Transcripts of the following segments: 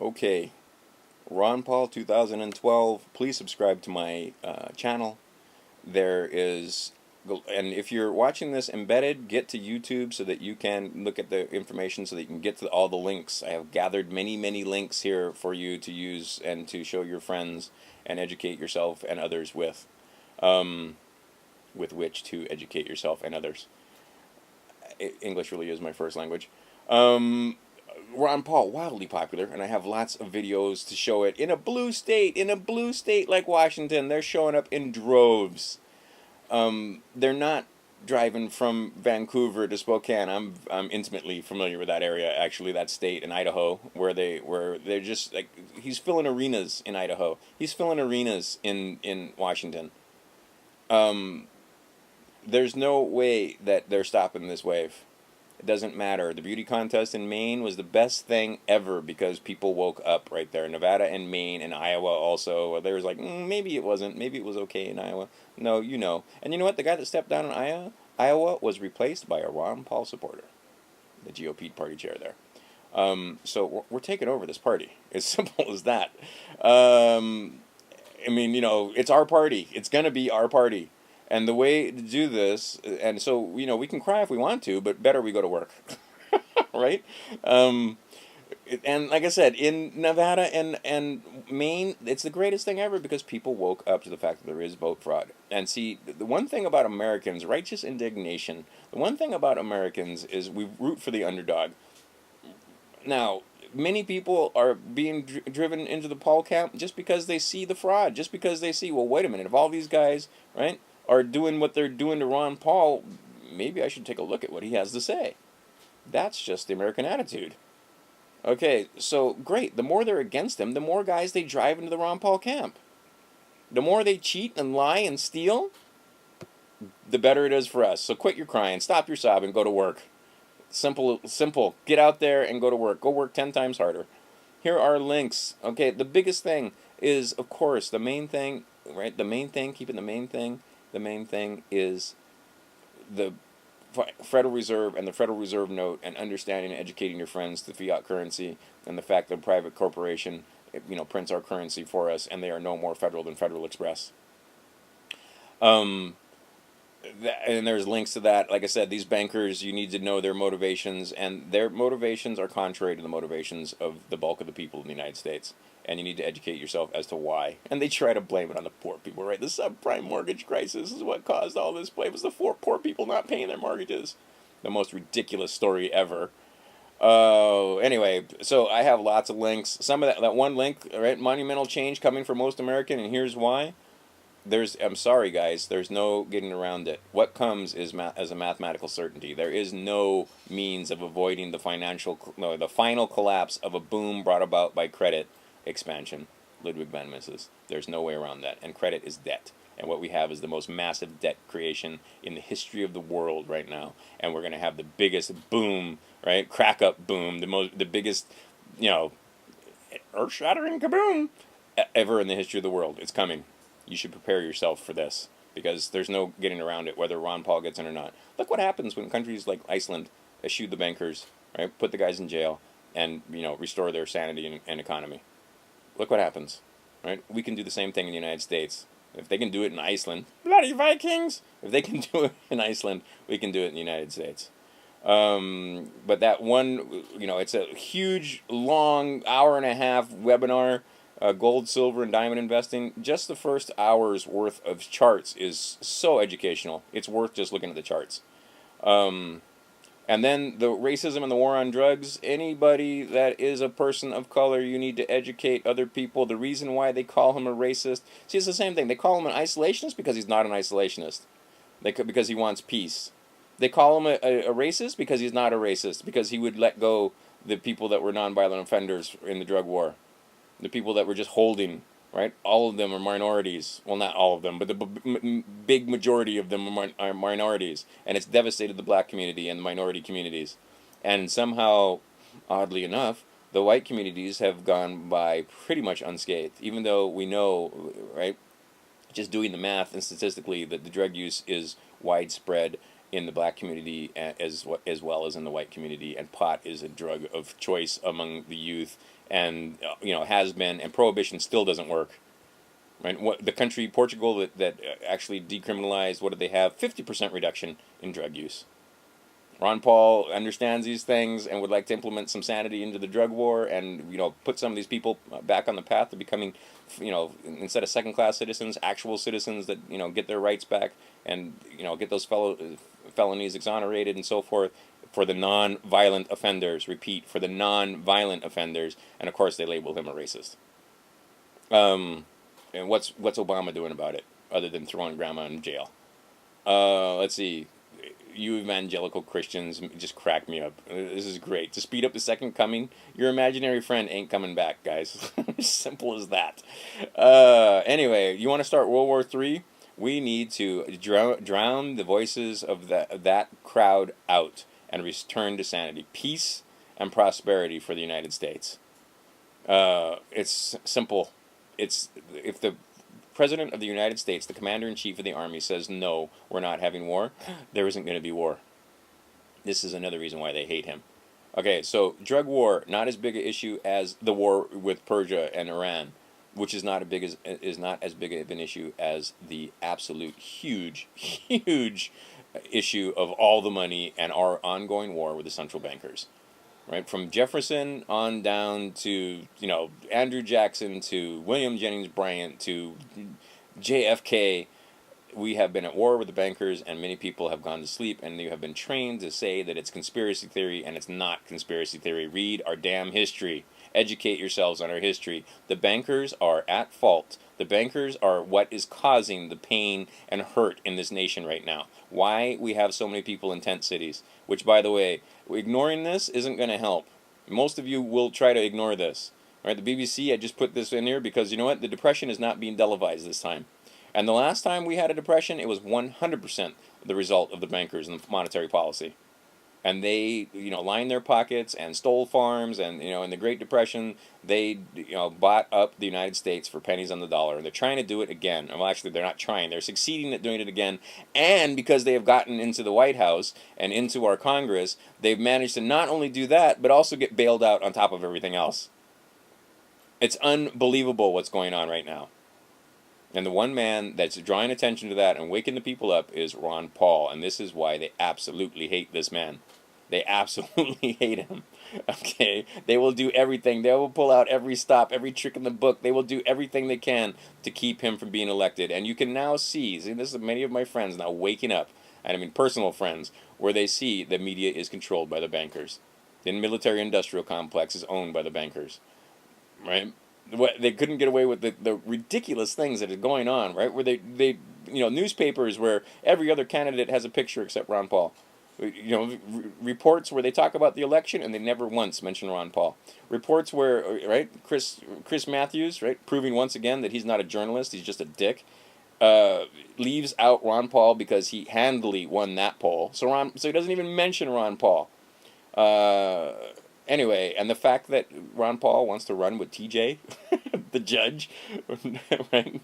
Okay, Ron Paul 2012. Please subscribe to my channel. There is, and if you're watching this embedded, get to YouTube so that you can look at the information so that you can get to all the links. I have gathered many, many links here for you to use and to show your friends and educate yourself and others with which to educate yourself and others. English really is my first language. Ron Paul, wildly popular, and I have lots of videos to show it. In a blue state like Washington, they're showing up in droves. They're not driving from Vancouver to Spokane. I'm intimately familiar with that area, actually, that state in Idaho, where they're just like, he's filling arenas in Idaho. He's filling arenas in Washington. There's no way that they're stopping this wave. It doesn't matter. The beauty contest in Maine was the best thing ever because people woke up right there. Nevada and Maine and Iowa also. There was like, maybe it wasn't. Maybe it was okay in Iowa. No, you know. And you know what? The guy that stepped down in Iowa was replaced by a Ron Paul supporter, the GOP party chair there. So we're taking over this party. As simple as that. I mean, it's our party. It's going to be our party. And the way to do this, and so, we can cry if we want to, but better we go to work. Right? And like I said, in Nevada and Maine, it's the greatest thing ever because people woke up to the fact that there is vote fraud. And see, the one thing about Americans, righteous indignation, the one thing about Americans is we root for the underdog. Now, many people are being driven into the Paul camp just because they see the fraud, just because they see, well, wait a minute, if all these guys, right, are doing what they're doing to Ron Paul, maybe I should take a look at what he has to say. That's just the American attitude. Okay, so great. The more they're against him, the more guys they drive into the Ron Paul camp. The more they cheat and lie and steal, the better it is for us. So quit your crying, stop your sobbing, go to work. Simple, simple. Get out there and go to work. Go work 10 times harder. Here are links. Okay, the biggest thing is, of course, the main thing, right? The main thing, keeping the main thing. The main thing is the Federal Reserve and the Federal Reserve note and understanding and educating your friends to fiat currency and the fact that a private corporation, prints our currency for us and they are no more federal than Federal Express. And there's links to that. Like I said, these bankers, you need to know their motivations, and their motivations are contrary to the motivations of the bulk of the people in the United States. And you need to educate yourself as to why. And they try to blame it on the poor people, right? The subprime mortgage crisis is what caused all this. It was the poor people not paying their mortgages. The most ridiculous story ever. Anyway, so I have lots of links. Some of that one link, right? Monumental change coming for most American, and here's why. I'm sorry, guys, there's no getting around it. What comes is as a mathematical certainty. There is no means of avoiding the the final collapse of a boom brought about by credit expansion. Ludwig von Mises. There's no way around that. And credit is debt. And what we have is the most massive debt creation in the history of the world right now. And we're going to have the biggest boom, right? Crack up boom, the biggest, earth-shattering kaboom ever in the history of the world. It's coming. You should prepare yourself for this because there's no getting around it, whether Ron Paul gets in or not. Look what happens when countries like Iceland eschew the bankers, right? Put the guys in jail and, restore their sanity and economy. Look what happens, right? We can do the same thing in the United States. If they can do it in Iceland, bloody Vikings! If they can do it in Iceland, we can do it in the United States. But that one, it's a huge, long, hour and a half webinar. Gold, silver, and diamond investing. Just the first hour's worth of charts is so educational. It's worth just looking at the charts. And then the racism and the war on drugs. Anybody that is a person of color, you need to educate other people. The reason why they call him a racist. See, it's the same thing. They call him an isolationist because he's not an isolationist. Because he wants peace. They call him a racist because he's not a racist. Because he would let go the people that were nonviolent offenders in the drug war. The people that were just holding, right? All of them are minorities. Well, not all of them, but the big majority of them are minorities. And it's devastated the black community and the minority communities. And somehow, oddly enough, the white communities have gone by pretty much unscathed. Even though we know, right, just doing the math and statistically that the drug use is widespread in the black community as well as in the white community, and pot is a drug of choice among the youth and has been, and prohibition still doesn't work. Right? What the country Portugal that actually decriminalized, what did they have? 50% reduction in drug use. Ron Paul understands these things and would like to implement some sanity into the drug war, and put some of these people back on the path of becoming, instead of second-class citizens, actual citizens that get their rights back, and get those felonies exonerated and so forth, for the non-violent offenders. Repeat, for the non-violent offenders, and of course they label him a racist. And what's Obama doing about it other than throwing grandma in jail? Let's see. You evangelical Christians just crack me up. This is great. To speed up the second coming, your imaginary friend ain't coming back, guys. Simple as that. Anyway, you want to start World War III? We need to drown the voices of that crowd out and return to sanity. Peace and prosperity for the United States. It's simple. It's if the President of the United States, the Commander-in-Chief of the Army, says no, we're not having war, there isn't going to be war. This is another reason why they hate him. Okay, so drug war, not as big an issue as the war with Persia and Iran, which is not as big of an issue as the absolute huge issue of all the money and our ongoing war with the central bankers. Right, from Jefferson on down to Andrew Jackson to William Jennings Bryan to JFK, we have been at war with the bankers, and many people have gone to sleep, and you have been trained to say that it's conspiracy theory, and it's not conspiracy theory. Read our damn history. Educate yourselves on our history. The bankers are at fault. The bankers are what is causing the pain and hurt in this nation right now. Why we have so many people in tent cities, which, by the way, ignoring this isn't going to help. Most of you will try to ignore this. Right? The BBC, I just put this in here because you know what? The Depression is not being televised this time. And the last time we had a depression, it was 100% the result of the bankers and the monetary policy. And they, lined their pockets and stole farms, and in the Great Depression, they, bought up the United States for pennies on the dollar. And they're trying to do it again. Well, actually, they're not trying. They're succeeding at doing it again. And because they have gotten into the White House and into our Congress, they've managed to not only do that, but also get bailed out on top of everything else. It's unbelievable what's going on right now. And the one man that's drawing attention to that and waking the people up is Ron Paul. And this is why they absolutely hate this man. They absolutely hate him. Okay? They will do everything. They will pull out every stop, every trick in the book. They will do everything they can to keep him from being elected. And you can now see this is many of my friends now waking up, and I mean personal friends, where they see the media is controlled by the bankers. The military-industrial complex is owned by the bankers. Right? They couldn't get away with the ridiculous things that are going on, right? Where they newspapers where every other candidate has a picture except Ron Paul. Reports where they talk about the election and they never once mention Ron Paul. Reports where, right, Chris Matthews, right, proving once again that he's not a journalist, he's just a dick, leaves out Ron Paul because he handily won that poll. So he doesn't even mention Ron Paul. Anyway, and the fact that Ron Paul wants to run with TJ, the judge, right?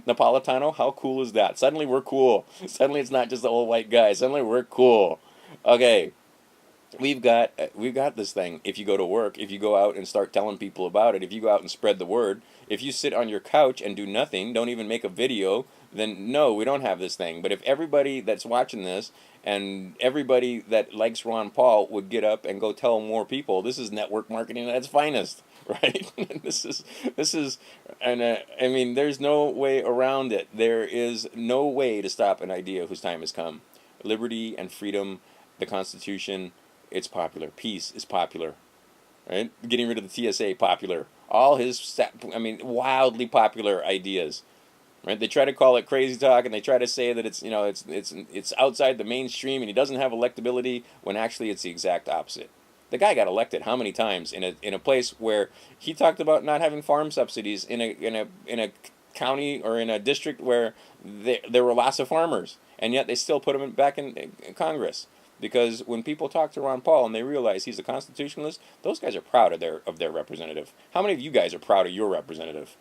Napolitano, how cool is that? Suddenly we're cool. Suddenly it's not just the old white guy. Suddenly we're cool. Okay, we've got this thing. If you go to work, if you go out and start telling people about it, if you go out and spread the word, if you sit on your couch and do nothing, don't even make a video, then no, we don't have this thing. But if everybody that's watching this and everybody that likes Ron Paul would get up and go tell more people, this is network marketing at its finest, right? This is, and I mean, there's no way around it. There is no way to stop an idea whose time has come. Liberty and freedom, the Constitution, it's popular. Peace is popular, right? Getting rid of the TSA, popular. All his, wildly popular ideas. Right? They try to call it crazy talk, and they try to say that it's outside the mainstream, and he doesn't have electability, when actually it's the exact opposite. The guy got elected how many times in a place where he talked about not having farm subsidies in a county or in a district where there were lots of farmers, and yet they still put him back in Congress. Because when people talk to Ron Paul and they realize he's a constitutionalist, those guys are proud of their representative. How many of you guys are proud of your representative?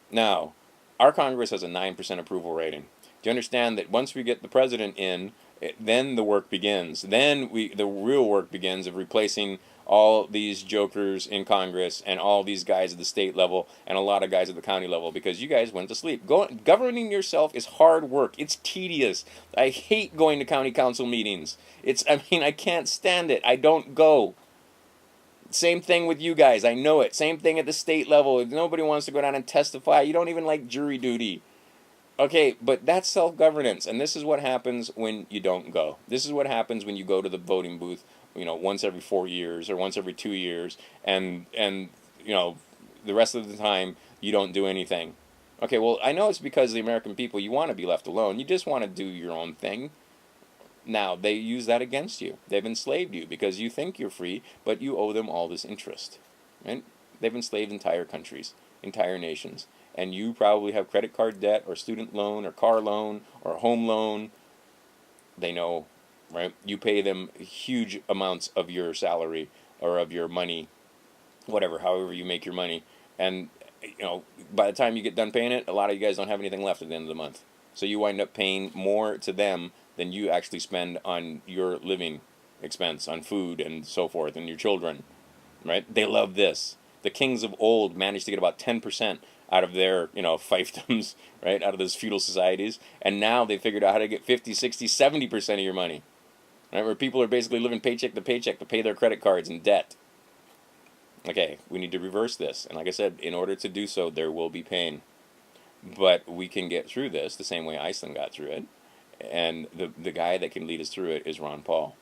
Now, our Congress has a 9% approval rating. Do you understand that once we get the president in, then the work begins. Then the real work begins of replacing all these jokers in Congress and all these guys at the state level and a lot of guys at the county level, because you guys went to sleep. Governing yourself is hard work. It's tedious. I hate going to county council meetings. I can't stand it. I don't go. Same thing with you guys. I know it. Same thing at the state level. If nobody wants to go down and testify, you don't even like jury duty. Okay, but that's self-governance, and this is what happens when you don't go. This is what happens when you go to the voting booth, once every 4 years or once every 2 years, and the rest of the time you don't do anything. Okay, well, I know it's because the American people, you want to be left alone. You just want to do your own thing. Now, they use that against you. They've enslaved you because you think you're free, but you owe them all this interest. Right? They've enslaved entire countries, entire nations. And you probably have credit card debt or student loan or car loan or home loan. They know, right? You pay them huge amounts of your salary or of your money, whatever, however you make your money. And, by the time you get done paying it, a lot of you guys don't have anything left at the end of the month. So you wind up paying more to them than you actually spend on your living expense, on food and so forth, and your children, right? They love this. The kings of old managed to get about 10% out of their, fiefdoms, right, out of those feudal societies, and now they figured out how to get 50, 60, 70% of your money, right, where people are basically living paycheck to paycheck to pay their credit cards and debt. Okay, we need to reverse this, and like I said, in order to do so, there will be pain, but we can get through this the same way Iceland got through it, and the guy that can lead us through it is Ron Paul.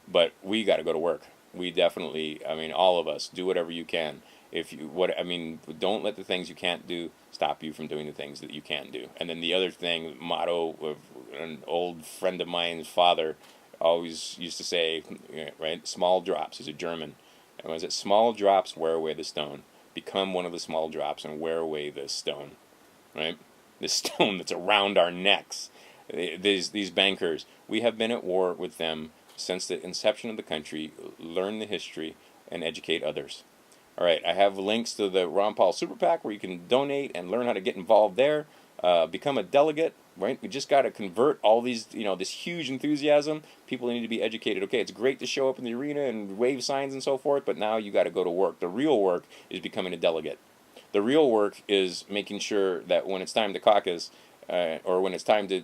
But we got to go to work. We definitely, all of us, do whatever you can. Don't let the things you can't do stop you from doing the things that you can do. And then the other thing, motto of an old friend of mine's father always used to say, right, small drops. He's a German. And was it small drops wear away the stone? Become one of the small drops and wear away the stone, right? The stone that's around our necks. These bankers, we have been at war with them since the inception of the country. Learn the history and educate others. All right, I have links to the Ron Paul Super PAC where you can donate and learn how to get involved there. Become a delegate, right? We just got to convert all these, this huge enthusiasm. People need to be educated. Okay, it's great to show up in the arena and wave signs and so forth, but now you got to go to work. The real work is becoming a delegate. The real work is making sure that when it's time to caucus, or when it's time to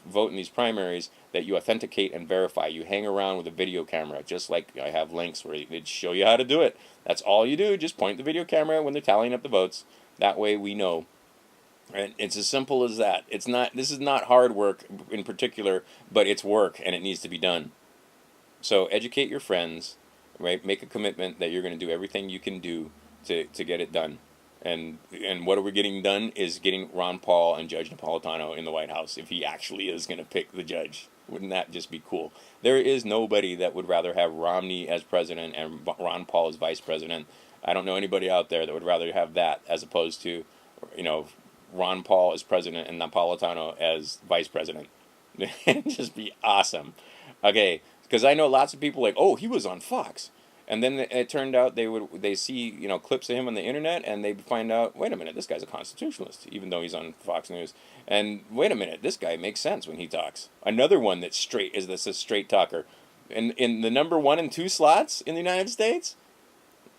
vote in these primaries, that you authenticate and verify. You hang around with a video camera, just like I have links where they show you how to do it. That's all you do. Just point the video camera when they're tallying up the votes. That way we know. And it's as simple as that. This is not hard work in particular, but it's work and it needs to be done. So educate your friends, right? Make a commitment that you're going to do everything you can do to get it done. And what are we getting done is getting Ron Paul and Judge Napolitano in the White House, if he actually is going to pick the judge. Wouldn't that just be cool? There is nobody that would rather have Romney as president and Ron Paul as vice president. I don't know anybody out there that would rather have that as opposed to, Ron Paul as president and Napolitano as vice president. It'd just be awesome. Okay, because I know lots of people like, oh, he was on Fox. And then it turned out they see clips of him on the internet and they find out, wait a minute, this guy's a constitutionalist, even though he's on Fox News. And wait a minute, this guy makes sense when he talks. Another one that's a straight talker, in the number 1 and 2 slots in the United States.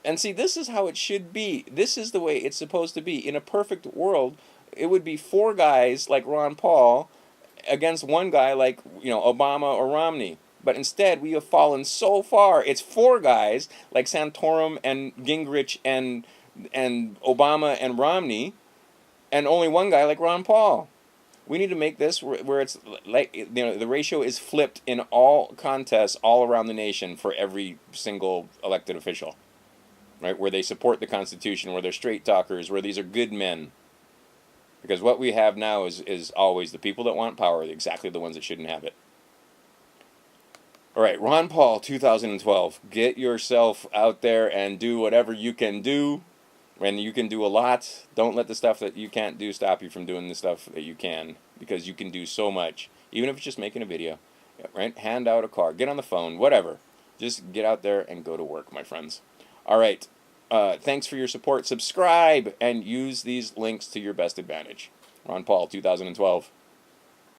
And see, this is how it should be. This is the way it's supposed to be. In a perfect world, it would be 4 guys like Ron Paul against 1 guy like Obama or Romney. But instead, we have fallen so far. It's 4 guys like Santorum and Gingrich and Obama and Romney, and only 1 guy like Ron Paul. We need to make this where it's like the ratio is flipped in all contests all around the nation for every single elected official, right? Where they support the Constitution, where they're straight talkers, where these are good men. Because what we have now is always the people that want power, exactly the ones that shouldn't have it. All right, Ron Paul, 2012. Get yourself out there and do whatever you can do. And you can do a lot. Don't let the stuff that you can't do stop you from doing the stuff that you can. Because you can do so much. Even if it's just making a video. Right? Hand out a card. Get on the phone. Whatever. Just get out there and go to work, my friends. All right. Thanks for your support. Subscribe and use these links to your best advantage. Ron Paul, 2012.